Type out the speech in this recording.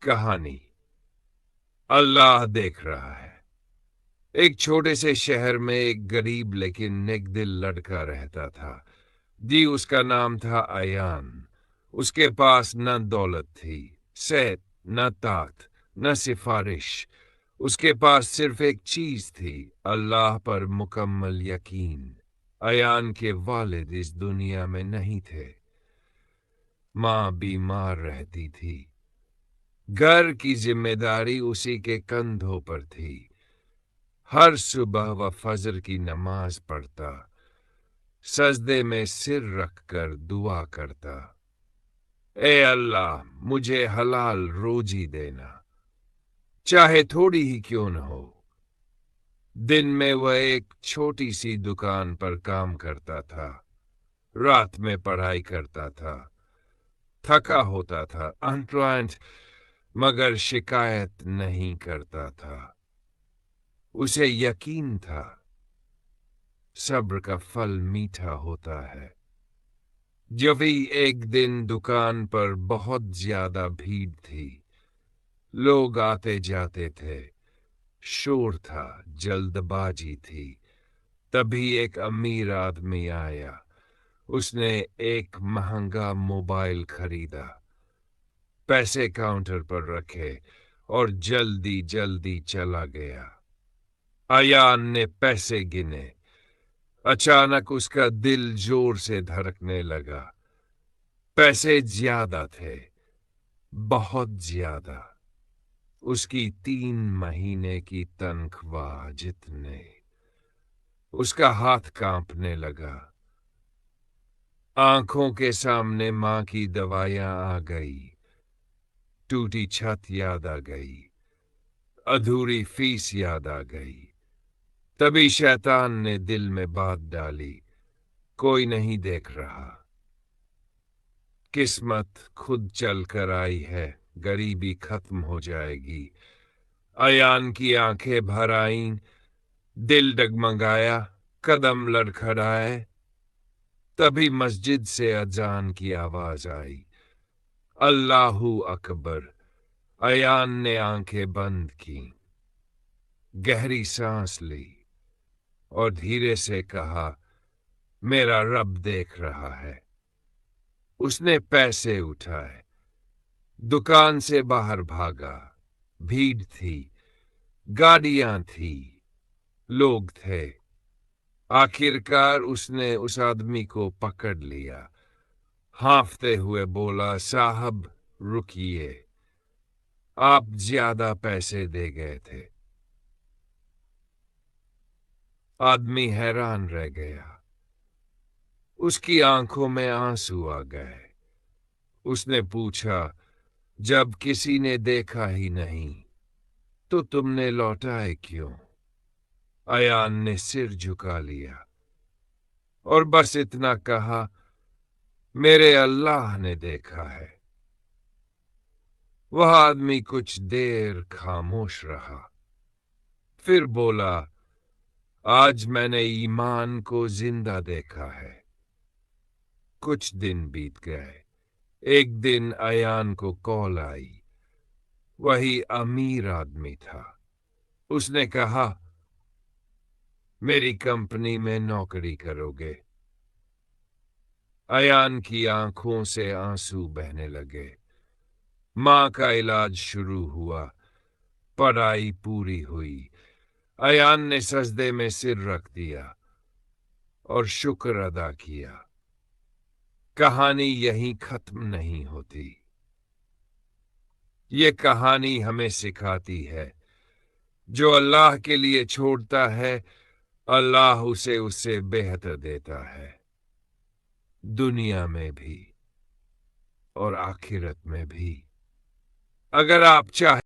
कहानी अल्लाह देख रहा है। एक छोटे से शहर में एक गरीब लेकिन नेकदिल लड़का रहता था। जी, उसका नाम था अयान। उसके पास न दौलत थी, सेहत, न ताकत, न सिफारिश। उसके पास सिर्फ एक चीज थी, अल्लाह पर मुकम्मल यकीन। अयान के वालिद इस दुनिया में नहीं थे। माँ बीमार रहती थी। घर की जिम्मेदारी उसी के कंधों पर थी। हर सुबह वह फजर की नमाज पढ़ता, सजदे में सिर रखकर दुआ करता, ए अल्लाह, मुझे हलाल रोजी देना, चाहे थोड़ी ही क्यों न हो। दिन में वह एक छोटी सी दुकान पर काम करता था, रात में पढ़ाई करता था। थका होता था, अनप्लॉयड, मगर शिकायत नहीं करता था। उसे यकीन था सब्र का फल मीठा होता है। जब भी एक दिन दुकान पर बहुत ज्यादा भीड़ थी, लोग आते जाते थे, शोर था, जल्दबाजी थी। तभी एक अमीर आदमी आया। उसने एक महंगा मोबाइल खरीदा, पैसे काउंटर पर रखे और जल्दी जल्दी चला गया। अयान ने पैसे गिने। अचानक उसका दिल जोर से धड़कने लगा। पैसे ज्यादा थे, बहुत ज्यादा। उसकी 3 महीने की तनख्वाह जितने। उसका हाथ कांपने लगा। आंखों के सामने माँ की दवाइयां आ गई, टूटी छत याद आ गई, अधूरी फीस याद आ गई। तभी शैतान ने दिल में बात डाली, कोई नहीं देख रहा। किस्मत खुद चल कर आई है, गरीबी खत्म हो जाएगी। अयान की आंखें भर आईं, दिल डगमगाया, कदम लड़खड़ाए। तभी मस्जिद से अजान की आवाज आई, अल्लाहू अकबर। अयान ने आंखें बंद की, गहरी सांस ली और धीरे से कहा, मेरा रब देख रहा है। उसने पैसे उठाए, दुकान से बाहर भागा। भीड़ थी, गाड़ियां थी, लोग थे। आखिरकार उसने उस आदमी को पकड़ लिया। हांफते हुए बोला, साहब रुकिए, आप ज्यादा पैसे दे गए थे। आदमी हैरान रह गया। उसकी आंखों में आंसू आ गए। उसने पूछा, जब किसी ने देखा ही नहीं तो तुमने लौटाए क्यों? अयान ने सिर झुका लिया और बस इतना कहा, मेरे अल्लाह ने देखा है। वह आदमी कुछ देर खामोश रहा, फिर बोला, आज मैंने ईमान को जिंदा देखा है। कुछ दिन बीत गए। एक दिन अयान को कॉल आई। वही अमीर आदमी था। उसने कहा, मेरी कंपनी में नौकरी करोगे? अयान की आंखों से आंसू बहने लगे। माँ का इलाज शुरू हुआ, पढ़ाई पूरी हुई। अयान ने सजदे में सिर रख दिया और शुक्र अदा किया। कहानी यहीं खत्म नहीं होती। ये कहानी हमें सिखाती है, जो अल्लाह के लिए छोड़ता है, अल्लाह उसे उससे बेहतर देता है, दुनिया में भी और आखिरत में भी। अगर आप चाहें